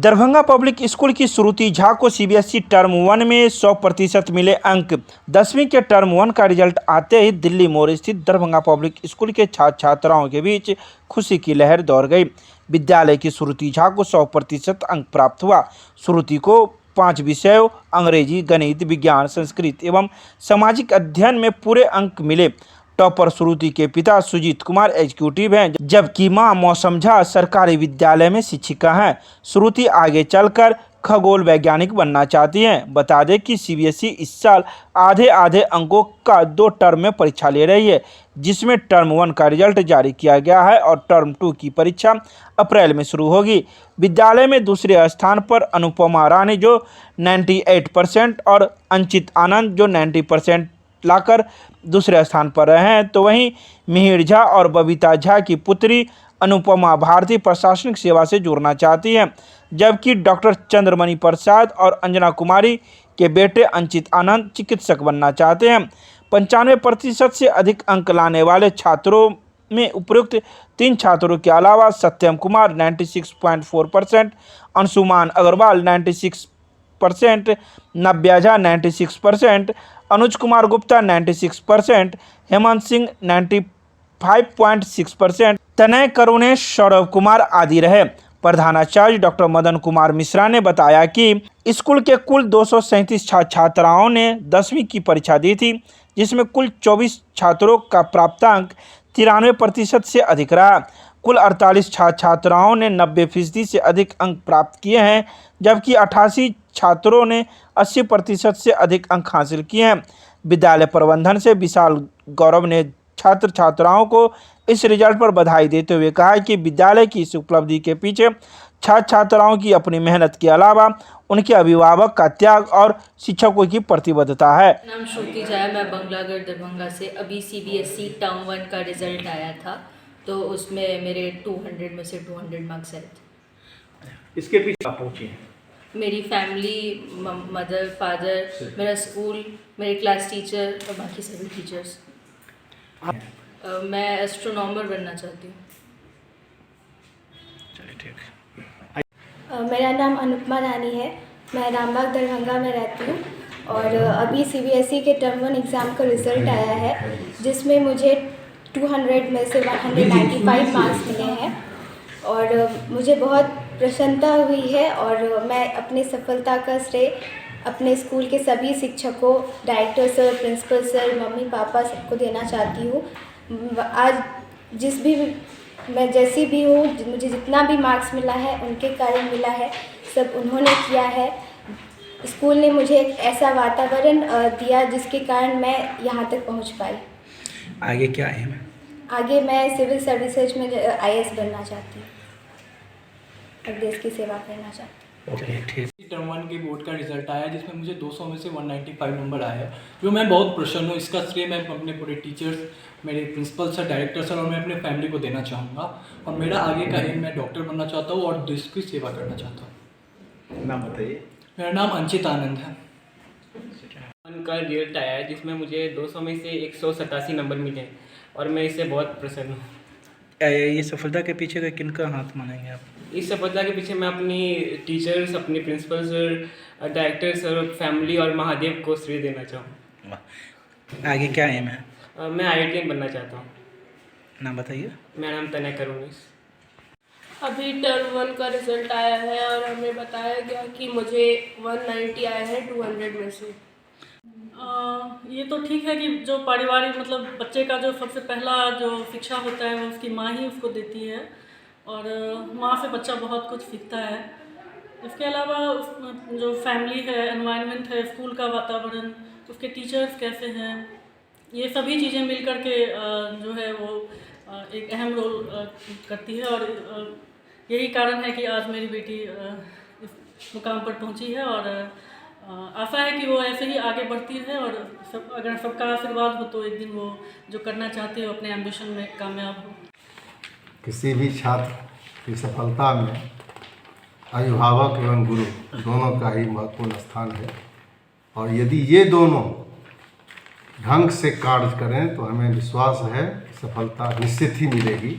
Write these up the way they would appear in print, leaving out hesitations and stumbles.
Darbhanga public school की श्रुति झा को CBSE term 1 में 100% मिले अंक। 10वीं के टर्म 1 का रिजल्ट आते ही दिल्ली मोड़ स्थित दरभंगा पब्लिक स्कूल के छात्र छात्राओं के बीच खुशी की लहर दौड़ गई। विद्यालय की श्रुति झा को 100% अंक प्राप्त हुआ। श्रुति को 5 विषयों अंग्रेजी, गणित, विज्ञान, संस्कृत एवं सामाजिक अध्ययन में पूरे अंक मिले। टॉपर श्रुति के पिता सुजीत कुमार एग्जीक्यूटिव हैं, जबकि मां मौसम झा सरकारी विद्यालय में शिक्षिका हैं। श्रुति आगे चलकर खगोल वैज्ञानिक बनना चाहती हैं। बता दें कि सीबीएसई इस साल आधे अंकों का 2 टर्म में परीक्षा ले रही है, जिसमें टर्म 1 का रिजल्ट जारी किया गया है और टर्म 2 की परीक्षा अप्रैल में शुरू होगी। विद्यालय में दूसरे स्थान पर अनुपमा रानी जो 98% और अंचित आनंद जो 90% लाकर दूसरे स्थान पर रहे हैं, तो वहीं मिहिर झा और बबीता झा की पुत्री अनुपमा भारतीय प्रशासनिक सेवा से जुड़ना चाहती हैं, जबकि डॉक्टर चंद्रमणि प्रसाद और अंजना कुमारी के बेटे अंचित आनंद चिकित्सक बनना चाहते हैं। 95% से अधिक अंक लाने वाले छात्रों में उपयुक्त 3 छात्रों के अलावा सत्यम कुमार 96.4%, अंशुमान अग्रवाल 96%, नव्या झा 96%, अनुज कुमार गुप्ता 96%, हेमंत सिंह 95.6%, तनय करुणेश, सौरभ कुमार आदि रहे। प्रधानाचार्य डॉक्टर मदन कुमार मिश्रा ने बताया कि स्कूल के कुल 237 छात्राओं ने 10वीं की परीक्षा दी थी, जिसमें कुल 24 छात्रों का प्राप्तांक 93% से अधिक रहा। कुल 48 छात्राओं ने 90% से अधिक अंक प्राप्त किए हैं, जबकि 88 छात्रों ने 80% से अधिक अंक हासिल किए हैं। विद्यालय प्रबंधन से विशाल गौरव ने छात्र छात्राओं को इस रिजल्ट पर बधाई देते हुए कहा कि विद्यालय की इस उपलब्धि के पीछे छात्र छात्राओं की अपनी मेहनत के अलावा उनके अभिभावक का त्याग और शिक्षकों की प्रतिबद्धता है। नाम श्रुति झा है, मैं बंगलागढ़ दरभंगा से। अभी सीबीएसई टर्म 1 का रिजल्ट आया था, तो उसमें मेरे 200 में से 200 मार्क्स आए थे। इसके पीछे आप पहुंची हैं? मेरी फैमिली, मदर, फादर, मेरा स्कूल, मेरे क्लास टीचर और बाकी सभी टीचर्स। मैं एस्ट्रोनॉमर बनना चाहती हूँ। चलिए ठीक। मेरा नाम अनुपमा रानी है, मैं रामबाग दरभंगा में रहती हूँ और अभी सीबीएसई के टर्म 1 एग्ज़ाम का रिज़ल्ट आया है, जिसमें मुझे 200 में से 195 मार्क्स मिले हैं और मुझे बहुत प्रसन्नता हुई है और मैं अपनी सफलता का श्रेय अपने स्कूल के सभी शिक्षकों, director sir, principal sir, mummy papa सबको देना चाहती हूँ। आज मैं जैसी भी हूँ, मुझे जितना भी मार्क्स मिला है उनके कारण मिला है, सब उन्होंने किया है। स्कूल ने मुझे एक ऐसा वातावरण दिया जिसके कारण मैं यहाँ तक पहुँच पाई। आगे क्या है? आगे मैं सिविल सर्विसेज में आईएएस बनना चाहती हूँ और देश की सेवा करना चाहती हूँ। टर्म 1 के बोर्ड का रिजल्ट आया, जिसमें मुझे 200 में से 195 नंबर आया, जो मैं बहुत प्रसन्न हूँ। इसका श्रेय मैं अपने पूरे टीचर्स, मेरे प्रिंसिपल सर, डायरेक्टर सर और मैं अपने फैमिली को देना चाहूँगा। और मेरा आगे का एम, मैं डॉक्टर बनना चाहता हूँ और देश की सेवा करना चाहता हूँ। नाम बताइए। मेरा नाम अंचित आनंद है। का रिजल्ट आया है, जिसमें मुझे 200 में से 187 नंबर मिले और मैं इससे बहुत प्रसन्न हूँ। ये सफलता के पीछे का किनका हाथ मानेंगे आप? इस सफलता के पीछे मैं अपनी टीचर्स, अपने principal sir, director sir, family और महादेव को श्रेय देना चाहूँ। आगे क्या एम है? मैं IITian बनना चाहता हूँ। नाम बताइए। मेरा नाम तनय करुणेश। अभी टर्म 1 का रिज़ल्ट आया है और हमें बताया गया कि मुझे 190 आए हैं 200 में से। ये तो ठीक है कि जो पारिवारिक मतलब बच्चे का जो सबसे पहला जो शिक्षा होता है वो उसकी माँ ही उसको देती है और माँ से बच्चा बहुत कुछ सीखता है। इसके अलावा जो फैमिली है, एनवायरनमेंट है, स्कूल का वातावरण, उसके टीचर्स कैसे हैं, ये सभी चीज़ें मिल कर के जो है वो एक अहम रोल करती है और यही कारण है कि आज मेरी बेटी इस मुकाम पर पहुंची है और आशा है कि वो ऐसे ही आगे बढ़ती है और अगर सबका आशीर्वाद हो तो एक दिन वो जो करना चाहती है वो अपने एम्बिशन में कामयाब हो। किसी भी छात्र की सफलता में अभिभावक एवं गुरु दोनों का ही महत्वपूर्ण स्थान है और यदि ये दोनों ढंग से कार्य करें तो हमें विश्वास है सफलता निश्चित ही मिलेगी।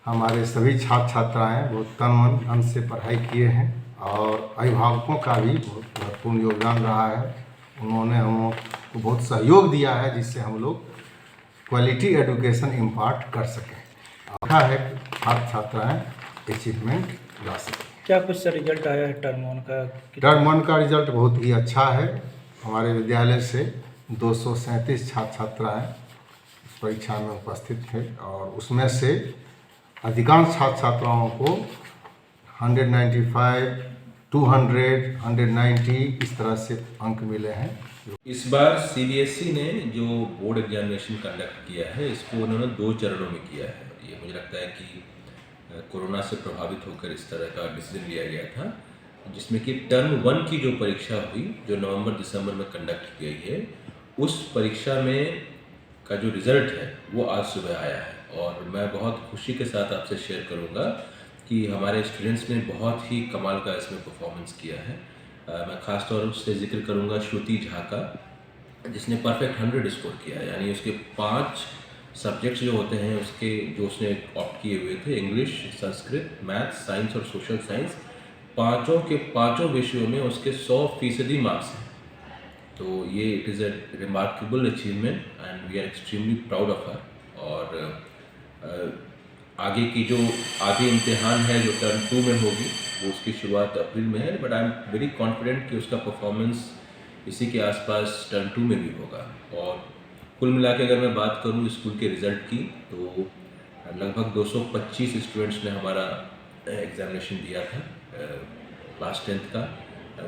हमारे सभी छात्र छात्राएँ बहुत तन मन धन से पढ़ाई किए हैं और अभिभावकों का भी बहुत महत्वपूर्ण योगदान रहा है। उन्होंने हम लोग को बहुत सहयोग दिया है, जिससे हम लोग क्वालिटी एजुकेशन इम्पार्ट कर सकें। अच्छा है छात्र छात्राएँ अचीवमेंट ला सकें। क्या कुछ रिजल्ट आया है टर्म 1 का? टर्म 1 का रिजल्ट बहुत ही अच्छा है। हमारे विद्यालय से 237 छात्र छात्राएँ इस परीक्षा में उपस्थित थे और उसमें से अधिकांश छात्र छात्राओं को 195, 200, 190 इस तरह से अंक मिले हैं। इस बार सीबीएसई ने जो बोर्ड एग्जामिनेशन कंडक्ट किया है, इसको उन्होंने 2 चरणों में किया है। ये मुझे लगता है कि कोरोना से प्रभावित होकर इस तरह का डिसीजन लिया गया था, जिसमें कि टर्म 1 की जो परीक्षा हुई, जो नवंबर-दिसंबर में कंडक्ट की गई है, उस परीक्षा में का जो रिज़ल्ट है वो आज सुबह आया है। और मैं बहुत खुशी के साथ आपसे शेयर करूंगा कि हमारे स्टूडेंट्स ने बहुत ही कमाल का इसमें परफॉर्मेंस किया है। मैं ख़ास तौर से जिक्र करूंगा श्रुति झा का, जिसने परफेक्ट 100 स्कोर किया है। यानी उसके 5 सब्जेक्ट्स जो होते हैं उसके जो उसने ऑप्ट किए हुए थे, इंग्लिश, संस्कृत, मैथ्स, साइंस और सोशल साइंस, पाँचों के पाँचों विषयों में उसके 100% मार्क्स हैं। तो ये it is a remarkable achievement and we are extremely proud of her. और आगे की जो आगे इम्तिहान है जो टर्म 2 में होगी, वो उसकी शुरुआत अप्रैल में है, but I am very confident कि उसका परफॉर्मेंस इसी के आसपास टर्म 2 में भी होगा। और कुल मिला के अगर मैं बात करूँ स्कूल के रिज़ल्ट की, तो लगभग 225 स्टूडेंट्स ने हमारा एग्ज़ामिनेशन दिया था क्लास 10th का,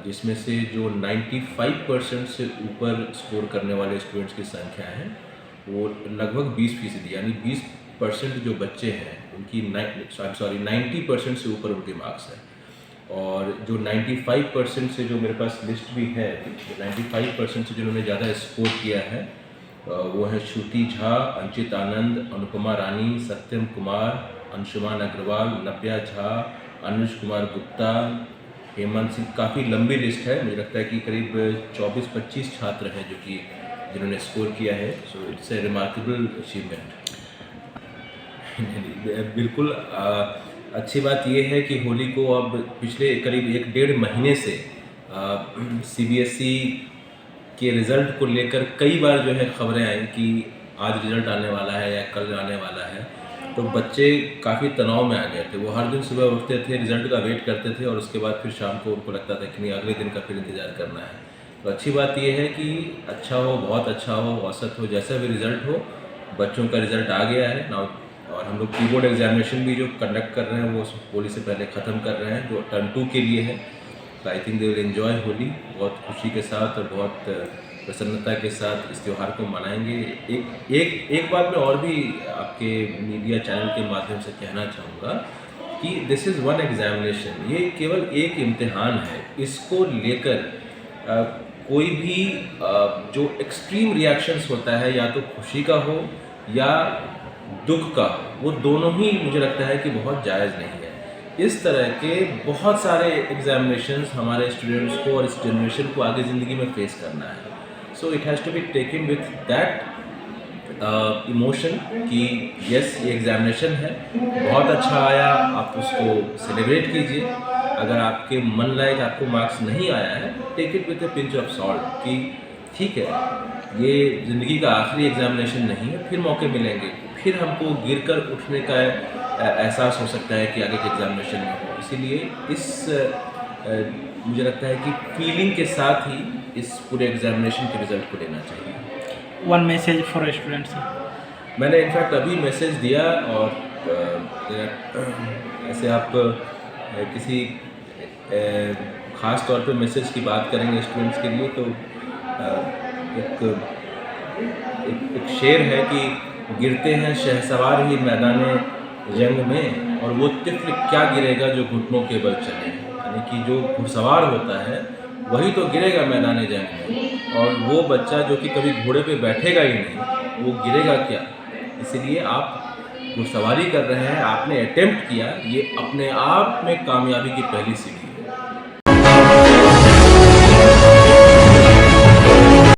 जिसमें से जो 95% से ऊपर स्कोर करने वाले स्टूडेंट्स की संख्या है वो लगभग 20%, यानी 20% जो बच्चे हैं उनकी 90% से ऊपर उनके मार्क्स हैं। और जो 95% से जो मेरे पास लिस्ट भी है, 95% से जिन्होंने ज़्यादा स्कोर किया है वो है श्रुति झा, अंचित आनंद, अनुपमा रानी, सत्यम कुमार, अंशुमान अग्रवाल, नव्या झा, अनुज कुमार गुप्ता, हेमंत सिंह। काफ़ी लंबी लिस्ट है, मुझे लगता है कि करीब 24-25 छात्र हैं जो कि जिन्होंने स्कोर किया है। So it's a remarkable achievement. बिल्कुल अच्छी बात यह है कि होली को अब पिछले करीब 1-1.5 महीने से सीबीएसई के रिज़ल्ट को लेकर कई बार जो है खबरें आई कि आज रिज़ल्ट आने वाला है या कल आने वाला है। तो बच्चे काफ़ी तनाव में आ गए थे। वो हर दिन सुबह उठते थे, रिज़ल्ट का वेट करते थे और उसके बाद फिर शाम को उनको लगता था कि नहीं, अगले दिन का फिर इंतज़ार करना है। तो अच्छी बात यह है कि अच्छा हो, बहुत अच्छा हो, औसत हो, जैसा भी रिज़ल्ट हो, बच्चों का रिज़ल्ट आ गया है ना। और हम लोग कीबोर्ड एग्जामिनेशन भी जो कंडक्ट कर रहे हैं वो होली से पहले ख़त्म कर रहे हैं, जो टर्म 2 के लिए है। तो I think they will enjoy Holi बहुत खुशी के साथ और बहुत प्रसन्नता के साथ इस त्यौहार को मनाएंगे। एक बात मैं और भी आपके मीडिया चैनल के माध्यम से कहना चाहूँगा कि दिस इज़ वन एग्जामिनेशन, ये केवल एक इम्तिहान है। इसको लेकर कोई भी जो एक्सट्रीम रिएक्शंस होता है, या तो खुशी का हो या दुख का, वो दोनों ही मुझे लगता है कि बहुत जायज़ नहीं है। इस तरह के बहुत सारे एग्जामिनेशंस हमारे स्टूडेंट्स को और इस जनरेशन को आगे ज़िंदगी में फेस करना है। So it has to be taken with that emotion कि यस, ये एग्जामिनेशन है, बहुत अच्छा आया, आप उसको सेलिब्रेट कीजिए। अगर आपके मन लायक आपको मार्क्स नहीं आया है, take it with a pinch of salt कि ठीक है, ये ज़िंदगी का आखिरी एग्जामिनेशन नहीं है, फिर मौके मिलेंगे, फिर हमको गिरकर उठने का एहसास हो सकता है कि आगे के एग्जामिनेशन में हो। इसीलिए मुझे लगता है कि फीलिंग के साथ ही इस पूरे एग्जामिनेशन के रिज़ल्ट को लेना चाहिए। One message for students. मैंने इनफैक्ट अभी मैसेज दिया, और ऐसे आप किसी ख़ास तौर पे मैसेज की बात करेंगे स्टूडेंट्स के लिए, तो एक शेर है कि गिरते हैं शहसवार ही मैदाने जंग में, और वो तिफ़्ल क्या गिरेगा जो घुटनों के बल चले। यानी कि जो घुड़सवार होता है वही तो गिरेगा मैदान जंग में, और वो बच्चा जो कि कभी घोड़े पे बैठेगा ही नहीं, वो गिरेगा क्या। इसीलिए आप घुड़सवारी कर रहे हैं, आपने अटेम्प्ट किया, ये अपने आप में कामयाबी की पहली सीढ़ी